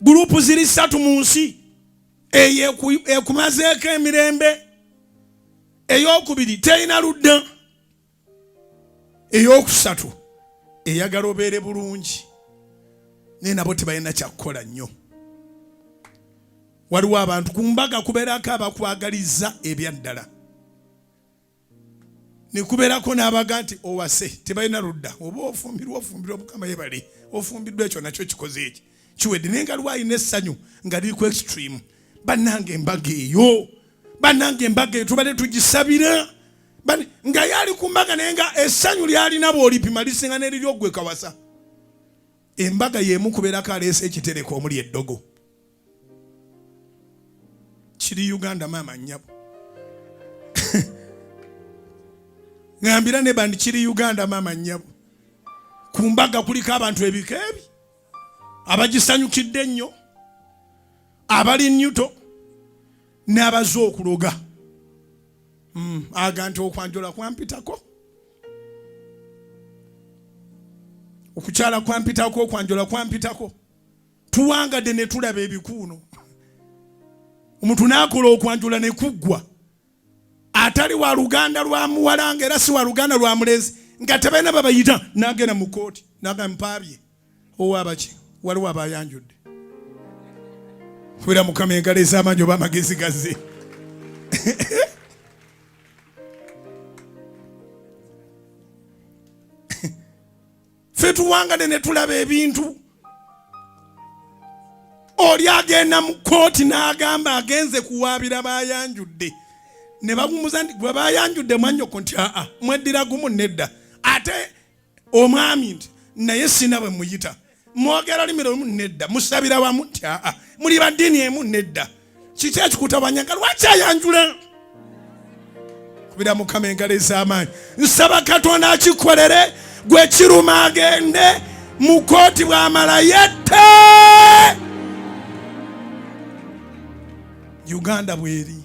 Gurupu ziri 3 mu nsi. Ekumazeeko emirembe. Eyokubiri talina ludda. Eyokusatu eyagala obeere bulungi. Naye nabo tebalina kyakukola nnyo. Waliwo abantu ku mbaga kubeerako abakwagaliza ebyaddala. Ne kubeerako n'abaga nti owase tebalina ludda. Oba ofumbirwa Mukama yebale. Ofumbiddwa ekyo nakyo kikoze eki. Kiwedde naye nga lwalina essanyu nga liri ku extreme. Bannange embaga eyo. Bannange embaga eyo tubadde tugisabira. Nga yali ku mbaga naye nga essanyu lyalina bw'olipima lisinga n'eriri ogwe kawasa. Embaga y'emu kubeerako aleese ekitereko omuli eddogo. Kiri Uganda maama nyabo. Ngambira ne bandi Kiri Uganda maama nyabo. Ku mbaga kuliko abantu ebika ebi. Abagisanyukidde ennyo. Abali nnyuto. N'abaze okuloga. Aga nti okwanjula kwampitako. Okukyala kwampitako, okwanjula kwampitako. Tuwangadde ne tulaba ebikuuno. Omuntu n'akola okwanjula ne kuggwa. Atali wa Luganda lwa muwalanga era si wa Luganda lwa mulezi. Nga tebalina babayita n'agenda mu kooti. N'agamba mpaabye. Owabaki waliwo abayanjudde. Kubira Mukama engalo ez'amaanyi oba amagezi gazze. Ffe tuwangade ne tulaba ebintu. Oli agenda mu kooti n'agamba agenze kuwaabira bayanjudde. Ne bagumuza nti gwe bayanjudde mwannyoko nti mweddira gumu nedda. Ate omwami nti naye sina bwe muyita. Mwogera limiro limu nedda. Musabira wamu nti muli baddiini emu nedda. Kiki ekikutabanya nga lwaki ayanjula? Kubira Mukama engalo ez'amaanyi. Nsaba Katonda akikolere gwe kiruma agende mu kooti bw'amala yette. Uganda bweri.